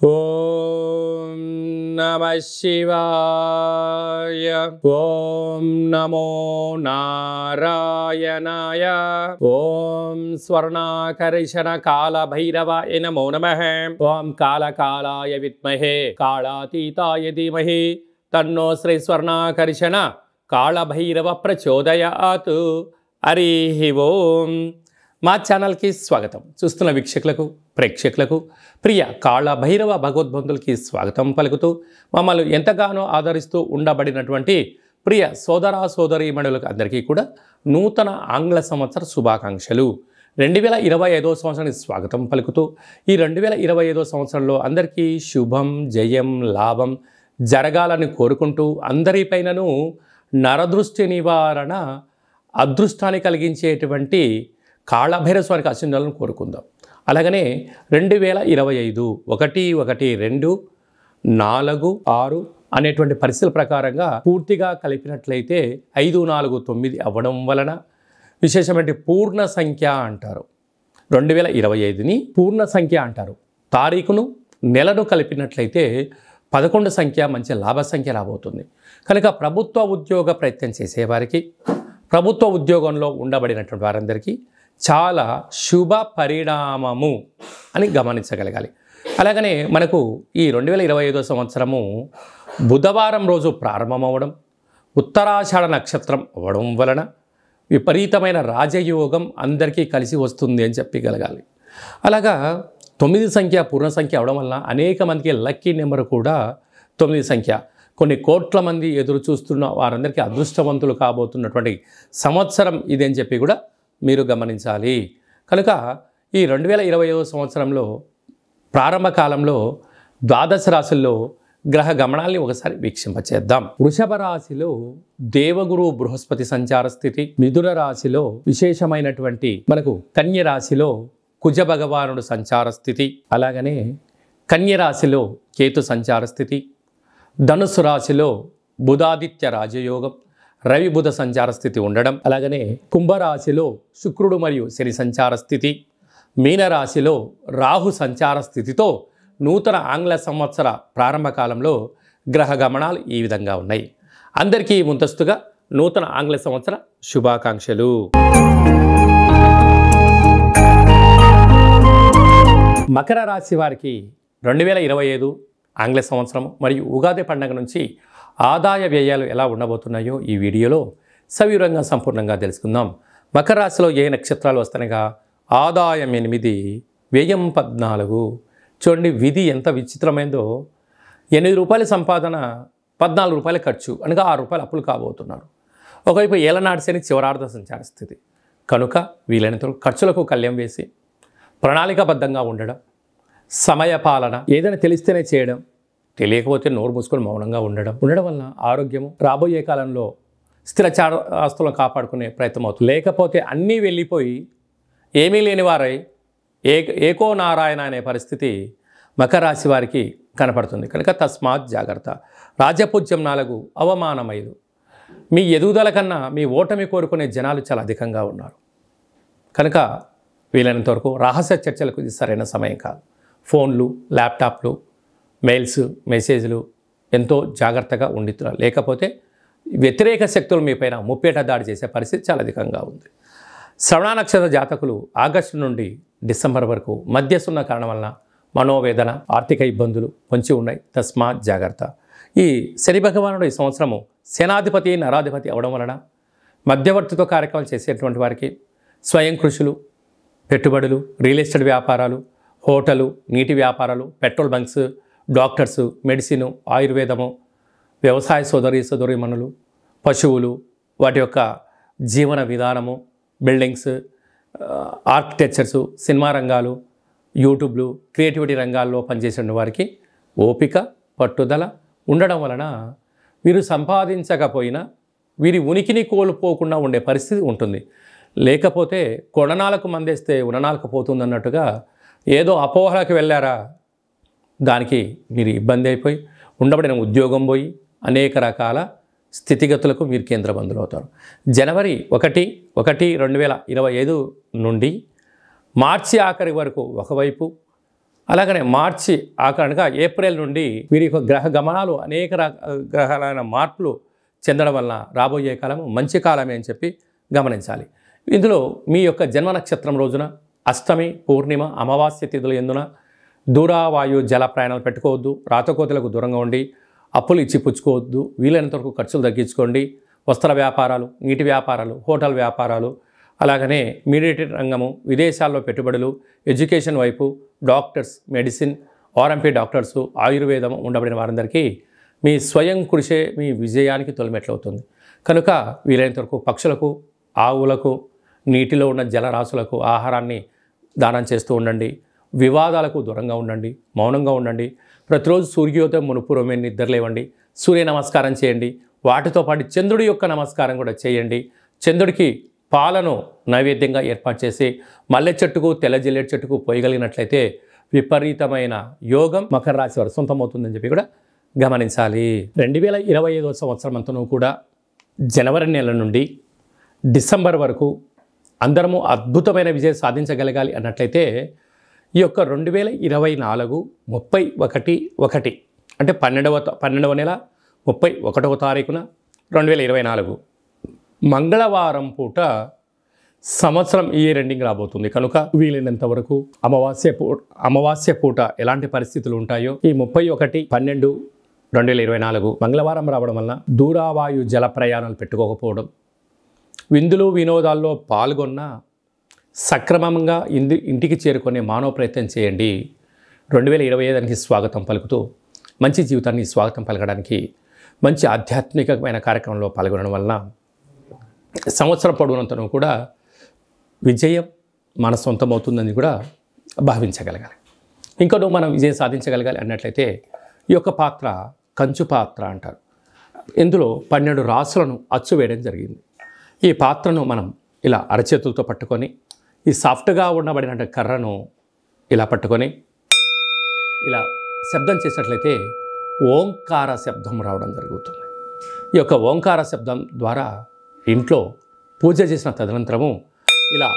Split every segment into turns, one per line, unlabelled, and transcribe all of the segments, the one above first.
ఓం నమః శివాయ. ఓం నమో నారాయణాయ. ఓం స్వర్ణాకర్షణ కాల భైరవాయ నమో నమః. ఓం కాళకాలాయ విద్మహే కాళాతీతాయ ధీమహి తన్నో శ్రీ స్వర్ణాకర్షణ కాళభైరవ ప్రచోదయాత్. హరి ఓం. మా ఛానల్కి స్వాగతం. చూస్తున్న వీక్షకులకు ప్రేక్షకులకు ప్రియ కాళభైరవ భగవద్బంధులకి స్వాగతం పలుకుతూ మమ్మల్ని ఎంతగానో ఆదరిస్తూ ఉండబడినటువంటి ప్రియ సోదర సోదరీమణులకు అందరికీ కూడా నూతన ఆంగ్ల సంవత్సర శుభాకాంక్షలు. 2025వ సంవత్సరానికి స్వాగతం పలుకుతూ ఈ 2025వ సంవత్సరంలో అందరికీ శుభం జయం లాభం జరగాలని కోరుకుంటూ అందరిపైనను నరదృష్టి నివారణ అదృష్టాన్ని కలిగించేటువంటి కాళభైరవ స్వామికి ఆశీర్వాదాలను కోరుకుందాం. అలాగనే 2025 1 1 2 4 6 అనేటువంటి పరిస్థితుల ప్రకారంగా పూర్తిగా కలిపినట్లయితే 5 4 9 అవ్వడం వలన విశేషమైన పూర్ణ సంఖ్య అంటారు. 2025ని పూర్ణ సంఖ్య అంటారు. తారీఖును నెలను కలిపినట్లయితే 11 సంఖ్య మంచి లాభ సంఖ్య రాబోతుంది. కనుక ప్రభుత్వ ఉద్యోగ ప్రయత్నం చేసేవారికి ప్రభుత్వ ఉద్యోగంలో ఉండబడినటువంటి వారందరికీ చాలా శుభ పరిణామము అని గమనించగలగాలి. అలాగనే మనకు ఈ 2025వ సంవత్సరము బుధవారం రోజు ప్రారంభమవడం, ఉత్తరాషాఢ నక్షత్రం అవ్వడం వలన విపరీతమైన రాజయోగం అందరికీ కలిసి వస్తుంది అని చెప్పగలగాలి. అలాగా 9 సంఖ్య పూర్ణ సంఖ్య అవడం వలన అనేక మందికి లక్కీ నెంబర్ కూడా 9 సంఖ్య. కొన్ని కోట్ల మంది ఎదురు చూస్తున్న వారందరికీ అదృష్టవంతులు కాబోతున్నటువంటి సంవత్సరం ఇది అని చెప్పి కూడా మీరు గమనించాలి. కనుక ఈ 2025వ సంవత్సరంలో ప్రారంభ కాలంలో ద్వాదశ రాశుల్లో గ్రహ గమనాల్ని ఒకసారి వీక్షింపచేద్దాం. వృషభ రాశిలో దేవగురు బృహస్పతి సంచార స్థితి, మిథున రాశిలో విశేషమైనటువంటి మనకు కన్య రాశిలో కుజ భగవానుడు సంచార స్థితి, అలాగనే కన్య రాశిలో కేతు సంచార స్థితి, ధనుసు రాశిలో బుధాదిత్య రాజయోగం, రవి బుధ సంచార స్థితి ఉండడం, అలాగనే కుంభరాశిలో శుక్రుడు మరియు శని సంచార స్థితి, మీనరాశిలో రాహు సంచార స్థితితో నూతన ఆంగ్ల సంవత్సర ప్రారంభ కాలంలో గ్రహ గమనాలు ఈ విధంగా ఉన్నాయి. అందరికీ ముందస్తుగా నూతన ఆంగ్ల సంవత్సర శుభాకాంక్షలు. మకర రాశి వారికి 2025 ఆంగ్ల సంవత్సరం మరియు ఉగాది పండుగ నుంచి ఆదాయ వ్యయాలు ఎలా ఉండబోతున్నాయో ఈ వీడియోలో సవివరంగా సంపూర్ణంగా తెలుసుకుందాం. మకర రాశిలో ఏ నక్షత్రాలు వస్తాయిగా ఆదాయం 8, వ్యయం 14. చూడండి విధి ఎంత విచిత్రమైందో. 8 రూపాయల సంపాదన, 14 రూపాయల ఖర్చు, అనగా 6 రూపాయలు అప్పులు కాబోతున్నారు. ఒకవైపు ఏలనాటి శని చివరార్థ సంచార స్థితి కనుక వీలైనంత ఖర్చులకు కళ్యం వేసి ప్రణాళికాబద్ధంగా ఉండడం, సమయపాలన, ఏదైనా తెలిస్తేనే చేయడం, తెలియకపోతే నోరు మూసుకొని మౌనంగా ఉండడం వలన ఆరోగ్యము రాబోయే కాలంలో స్థిరచార ఆస్తులను కాపాడుకునే ప్రయత్నం అవుతుంది. లేకపోతే అన్నీ వెళ్ళిపోయి ఏమీ లేని వారై ఏకో నారాయణ అనే పరిస్థితి మకర రాశి వారికి కనపడుతుంది. కనుక తస్మాత్ జాగ్రత్త. రాజపూజ్యం 4, అవమానం 5. మీ ఎదుగుదల కన్నా మీ ఓటమి కోరుకునే జనాలు చాలా అధికంగా ఉన్నారు. కనుక వీలైనంత వరకు రహస్య చర్చలకు ఇది సరైన సమయం కాదు. ఫోన్లు, ల్యాప్టాప్లు, మెయిల్స్, మెసేజ్లు ఎంతో జాగ్రత్తగా ఉండితున్నారు. లేకపోతే వ్యతిరేక శక్తులు మీపైన ముప్పేట దాడి చేసే పరిస్థితి చాలా అధికంగా ఉంది. శ్రవణ నక్షత్ర జాతకులు ఆగస్టు నుండి డిసెంబర్ వరకు మధ్యసున్న కారణం వలన మనోవేదన, ఆర్థిక ఇబ్బందులు పొంచి ఉన్నాయి. తస్మాత్ జాగ్రత్త. ఈ శని భగవానుడు ఈ సంవత్సరము సేనాధిపతి నరాధిపతి అవడం వలన మధ్యవర్తిత్వ కార్యక్రమాలు చేసేటువంటి వారికి స్వయం కృషులు, పెట్టుబడులు, రియల్ ఎస్టేట్ వ్యాపారాలు, హోటలు, నీటి వ్యాపారాలు, పెట్రోల్ బంక్స్, డాక్టర్సు, మెడిసిను, ఆయుర్వేదము, వ్యవసాయ సోదరీమణులు, పశువులు, వాటి యొక్క జీవన విధానము, బిల్డింగ్స్, ఆర్కిటెక్చర్సు, సినిమా రంగాలు, యూట్యూబ్లు, క్రియేటివిటీ రంగాల్లో పనిచేసిన వారికి ఓపిక, పట్టుదల ఉండడం వలన వీరు సంపాదించకపోయినా వీరి ఉనికిని కోల్పోకుండా ఉండే పరిస్థితి ఉంటుంది. లేకపోతే కొడనాలకు మందేస్తే ఉననాలకు పోతుందన్నట్టుగా ఏదో అపోహలకు వెళ్ళారా, దానికి మీరు ఇబ్బంది అయిపోయి ఉండబడిన ఉద్యోగం పోయి అనేక రకాల స్థితిగతులకు మీరు కేంద్రబంధులు అవుతారు. జనవరి 1, 1, 2025 నుండి మార్చి ఆఖరి వరకు ఒకవైపు, అలాగనే మార్చి కనుక ఏప్రిల్ నుండి వీరి యొక్క గ్రహ గమనాలు అనేక గ్రహాలైన మార్పులు చెందడం వలన రాబోయే కాలము మంచి కాలమే అని చెప్పి గమనించాలి. ఇందులో మీ యొక్క జన్మ నక్షత్రం రోజున అష్టమి, పూర్ణిమ, అమావాస్య తిథులు ఎందున దూరావాయు జల ప్రయాణాలు పెట్టుకోవద్దు. రాతకోతలకు దూరంగా ఉండి అప్పులు ఇచ్చి పుచ్చుకోవద్దు. వీలైనంత వరకు ఖర్చులు తగ్గించుకోండి. వస్త్ర వ్యాపారాలు, నీటి వ్యాపారాలు, హోటల్ వ్యాపారాలు, అలాగనే మీడియేటెడ్ రంగము, విదేశాల్లో పెట్టుబడులు, ఎడ్యుకేషన్ వైపు, డాక్టర్స్, మెడిసిన్, ఆర్ఎంపీ డాక్టర్స్, ఆయుర్వేదం ఉండబడిన వారందరికీ మీ స్వయం కృషే మీ విజయానికి తొలిమెట్లవుతుంది. కనుక వీలైనంత వరకు పక్షులకు, ఆవులకు, నీటిలో ఉన్న జలరాశులకు ఆహారాన్ని దానం చేస్తూ ఉండండి. వివాదాలకు దూరంగా ఉండండి. మౌనంగా ఉండండి. ప్రతిరోజు సూర్యోదయం మునుపూర్వమే నిద్రలేవండి. సూర్య నమస్కారం చేయండి. వాటితో పాటు చంద్రుడి యొక్క నమస్కారం కూడా చేయండి. చంద్రుడికి పాలను నైవేద్యంగా ఏర్పాటు చేసి మల్లె చెట్టుకు, తెల్ల జిల్లేడు చెట్టుకు పోయగలిగినట్లయితే విపరీతమైన యోగం మకర రాశి వారు సొంతమవుతుందని చెప్పి కూడా గమనించాలి. 2025 సంవత్సరం అంతను కూడా జనవరి నెల నుండి డిసెంబర్ వరకు అందరము అద్భుతమైన విజయం సాధించగలగాలి అన్నట్లయితే ఈ యొక్క 2024 31/1 అంటే 12వ నెల 31వ తారీఖున 2024 మంగళవారం పూట సంవత్సరం ఇయర్ ఎండింగ్ రాబోతుంది. కనుక వీలైనంత వరకు అమావాస్య పూట ఎలాంటి పరిస్థితులు ఉంటాయో ఈ 31/12/2024 మంగళవారం రావడం వలన దూరావాయు జల ప్రయాణాలు పెట్టుకోకపోవడం, విందులు వినోదాల్లో పాల్గొన్న సక్రమంగా ఇంటికి చేరుకునే మానవ ప్రయత్నం చేయండి. 2025 స్వాగతం పలుకుతూ మంచి జీవితాన్ని స్వాగతం పలకడానికి మంచి ఆధ్యాత్మికమైన కార్యక్రమంలో పాల్గొనడం వలన సంవత్సరం పొడవునంతను కూడా విజయం మన సొంతమవుతుందని కూడా భావించగలగాలి. ఇంకనూ మనం విజయం సాధించగలగాలి అన్నట్లయితే ఈ యొక్క పాత్ర కంచు పాత్ర అంటారు. ఇందులో 12 రాసులను అచ్చు వేయడం జరిగింది. ఈ పాత్రను మనం ఇలా అరచేతులతో పట్టుకొని ఈ సాఫ్ట్గా ఉండబడిన కర్రను ఇలా పట్టుకొని ఇలా శబ్దం చేసినట్లయితే ఓంకార శబ్దం రావడం జరుగుతుంది. ఈ యొక్క ఓంకార శబ్దం ద్వారా ఇంట్లో పూజ చేసిన తదనంతరము ఇలా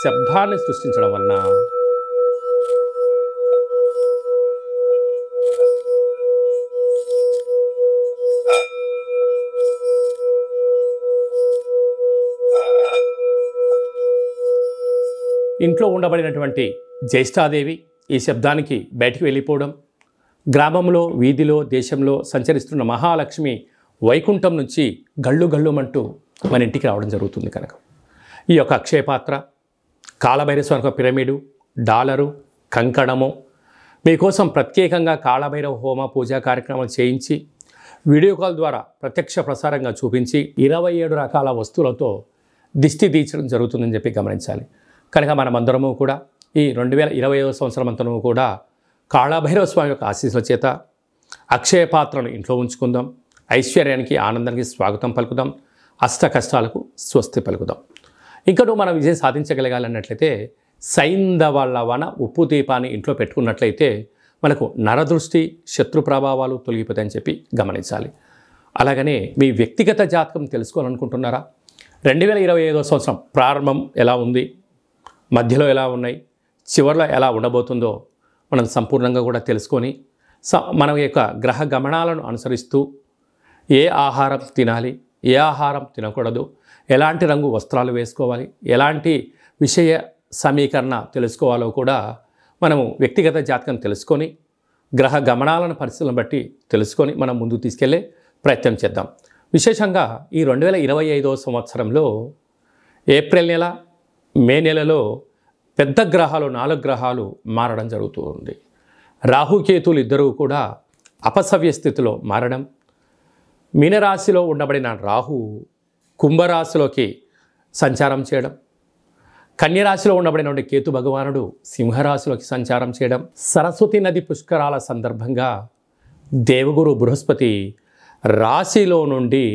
శబ్దాన్ని సృష్టించడం వలన ఇంట్లో ఉండబడినటువంటి జ్యేష్ఠాదేవి ఈ శబ్దానికి బయటికి వెళ్ళిపోవడం, గ్రామంలో, వీధిలో, దేశంలో సంచరిస్తున్న మహాలక్ష్మి వైకుంఠం నుంచి గళ్ళు గళ్ళుమంటూ మన ఇంటికి రావడం జరుగుతుంది. కనుక ఈ యొక్క అక్షయపాత్ర, కాళభైరవ పిరమిడు, డాలరు, కంకణము మీకోసం ప్రత్యేకంగా కాళభైరవ హోమ పూజా కార్యక్రమాలు చేయించి వీడియో కాల్ ద్వారా ప్రత్యక్ష ప్రసారంగా చూపించి 27 రకాల వస్తువులతో దిష్టి తీర్చడం జరుగుతుందని చెప్పి గమనించాలి. కనుక మనమందరము కూడా ఈ 2025 సంవత్సరం అంతను కూడా కాళభైరవ స్వామి యొక్క ఆశీస్సుల చేత అక్షయ పాత్రను ఇంట్లో ఉంచుకుందాం. ఐశ్వర్యానికి, ఆనందానికి స్వాగతం పలుకుదాం. అష్ట కష్టాలకు స్వస్తి పలుకుదాం. ఇంకనూ మనం విజయం సాధించగలగాలన్నట్లయితే సైంధవ లవణ ఉప్పు దీపాన్ని ఇంట్లో పెట్టుకున్నట్లయితే మనకు నరదృష్టి, శత్రు ప్రభావాలు తొలగిపోతాయని చెప్పి గమనించాలి. అలాగనే మీ వ్యక్తిగత జాతకం తెలుసుకోవాలనుకుంటున్నారా? 2025 సంవత్సరం ప్రారంభం ఎలా ఉంది, మధ్యలో ఎలా ఉన్నాయి, చివరిలో ఎలా ఉండబోతుందో మనం సంపూర్ణంగా కూడా తెలుసుకొని మన యొక్క గ్రహ గమనాలను అనుసరిస్తూ ఏ ఆహారం తినాలి, ఏ ఆహారం తినకూడదు, ఎలాంటి రంగు వస్త్రాలు వేసుకోవాలి, ఎలాంటి విషయ సమీకరణ తెలుసుకోవాలో కూడా మనము వ్యక్తిగత జాతకం తెలుసుకొని గ్రహ గమనాలను పరిస్థితులను బట్టి తెలుసుకొని మనం ముందుకు తీసుకెళ్లే ప్రయత్నం చేద్దాం. విశేషంగా ఈ 2025 సంవత్సరంలో ఏప్రిల్ నెల, మే నెలలో పెద్ద గ్రహాలు 4 గ్రహాలు మారడం జరుగుతూ ఉంది. రాహుకేతులు ఇద్దరూ కూడా అపసవ్య స్థితిలో మారడం, మీనరాశిలో ఉండబడిన రాహు కుంభరాశిలోకి సంచారం చేయడం, కన్యరాశిలో ఉండబడినటువంటి కేతు భగవానుడు సింహరాశిలోకి సంచారం చేయడం, సరస్వతి నది పుష్కరాల సందర్భంగా దేవగురు బృహస్పతి రాశిలో నుండి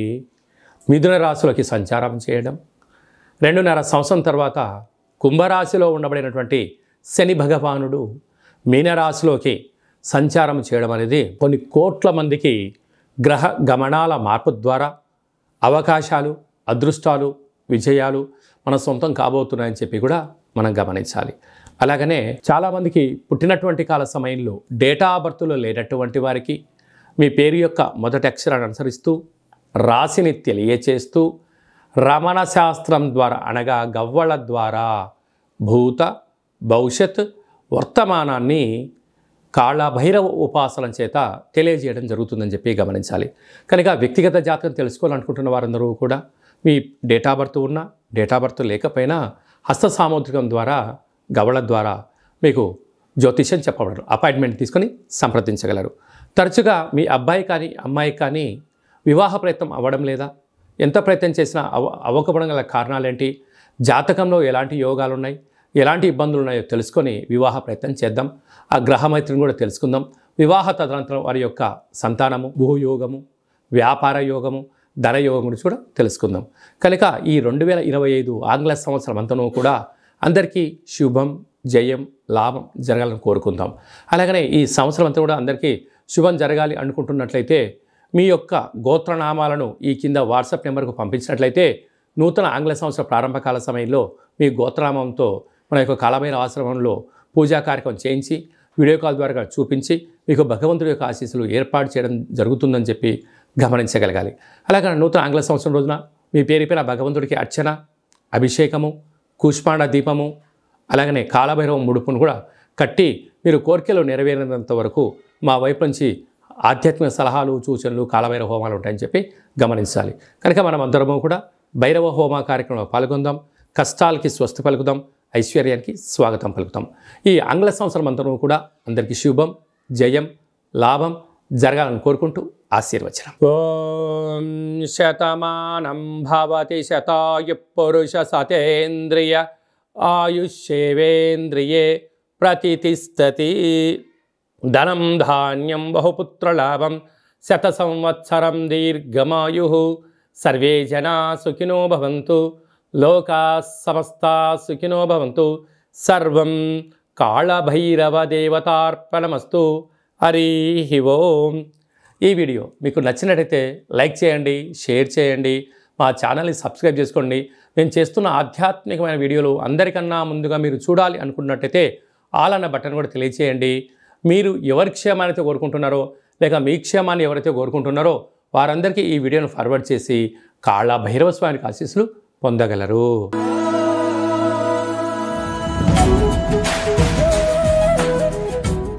మిథున రాశిలోకి సంచారం చేయడం, 2.5 సంవత్సరం తర్వాత కుంభరాశిలో ఉండబడినటువంటి శని భగవానుడు మీనరాశిలోకి సంచారం చేయడం అనేది కొన్ని కోట్ల మందికి గ్రహ గమనాల మార్పు ద్వారా అవకాశాలు, అదృష్టాలు, విజయాలు మన సొంతం కాబోతున్నాయని చెప్పి కూడా మనం గమనించాలి. అలాగనే చాలామందికి పుట్టినటువంటి కాల సమయంలో డేటా ఆఫ్ బర్త్లో లేనటువంటి వారికి మీ పేరు యొక్క మొదటి అక్షరాన్ని అనుసరిస్తూ రాశిని తెలియచేస్తూ రమణ శాస్త్రం ద్వారా అనగా గవ్వల ద్వారా భూత భవిష్యత్ వర్తమానాన్ని కాళభైరవ ఉపాసన చేత తెలియజేయడం జరుగుతుందని చెప్పి గమనించాలి. కనుక వ్యక్తిగత జాతకం తెలుసుకోవాలనుకుంటున్న వారందరూ కూడా మీ డేటా బర్త్ ఉన్నా డేటా బర్త్ లేకపోయినా హస్త సాముద్రికం ద్వారా గవళ ద్వారా మీకు జ్యోతిష్యం చెప్పబడరు. అపాయింట్మెంట్ తీసుకొని సంప్రదించగలరు. తరచుగా మీ అబ్బాయి కానీ అమ్మాయి కానీ వివాహ ప్రయత్నం అవ్వడం లేదా, ఎంత ప్రయత్నం చేసినా అవ్వకపోవడం గల కారణాలేంటి, జాతకంలో ఎలాంటి యోగాలు ఉన్నాయి, ఎలాంటి ఇబ్బందులు ఉన్నాయో తెలుసుకొని వివాహ ప్రయత్నం చేద్దాం. ఆ గ్రహమైత్రిని కూడా తెలుసుకుందాం. వివాహ తదనంతరం వారి యొక్క సంతానము, భూయోగము, వ్యాపార యోగము, ధనయోగం గురించి కూడా తెలుసుకుందాం. కనుక ఈ 2025 ఆంగ్ల సంవత్సరం అంతనూ కూడా అందరికీ శుభం, జయం, లాభం జరగాలని కోరుకుందాం. అలాగనే ఈ సంవత్సరం అంతా కూడా అందరికీ శుభం జరగాలి అనుకుంటున్నట్లయితే మీ యొక్క గోత్రనామాలను ఈ కింద వాట్సాప్ నెంబర్కు పంపించినట్లయితే నూతన ఆంగ్ల సంవత్సర ప్రారంభకాల సమయంలో మీ గోత్రనామంతో మన యొక్క కాళభైరవ ఆశ్రమంలో పూజా కార్యక్రమం చేయించి వీడియో కాల్ ద్వారా చూపించి మీకు భగవంతుడి యొక్క ఆశీస్సులు ఏర్పాటు చేయడం జరుగుతుందని చెప్పి గమనించగలగాలి. అలాగే నూతన ఆంగ్ల సంవత్సరం రోజున మీ పేరుపైన భగవంతుడికి అర్చన, అభిషేకము, కూష్మాండ దీపము, అలాగనే కాళభైరవ ముడుపును కూడా కట్టి మీరు కోరికలు నెరవేరినంత వరకు మా వైపు నుంచి ఆధ్యాత్మిక సలహాలు, సూచనలు, కాళభైరవ హోమాలు ఉంటాయని చెప్పి గమనించాలి. కనుక మనం అందరము కూడా భైరవ హోమ కార్యక్రమంలో పాల్గొందాం. కష్టాలకి స్వస్తి పలుకుదాం, ఐశ్వర్యానికి స్వాగతం పలుకుతాం. ఈ ఆంగ్ల సంవత్సరం అంతరం కూడా అందరికీ శుభం, జయం, లాభం జరగాలని కోరుకుంటూ ఆశీర్వచనం. ఓం శతమానం భవతి శతాయు పురుష సతేంద్రియ ఆయుష్యేవేంద్రియే ప్రతితిష్టతి. ధనం ధాన్యం బహుపుత్రలాభం శత సంవత్సరం దీర్ఘమాయు. సర్వే జనా సుఖినో భవంతు, లోకా సమస్తా సుఖినో భవంతు. సర్వం కాళభైరవ దేవతార్పణమస్తు. హరి ఓం. ఈ వీడియో మీకు నచ్చినట్టయితే లైక్ చేయండి, షేర్ చేయండి, మా ఛానల్ని సబ్స్క్రైబ్ చేసుకోండి. నేను చేస్తున్న ఆధ్యాత్మికమైన వీడియోలు అందరికన్నా ముందుగా మీరు చూడాలి అనుకున్నట్టయితే ఆల్ అన్న బటన్ కూడా తెలియచేయండి. మీరు ఎవరి క్షేమాన్ని కోరుకుంటున్నారో లేక మీ క్షేమాన్ని ఎవరైతే కోరుకుంటున్నారో వారందరికీ ఈ వీడియోను ఫార్వర్డ్ చేసి కాళభైరవ స్వామికి ఆశీస్సులు పొందగలరు.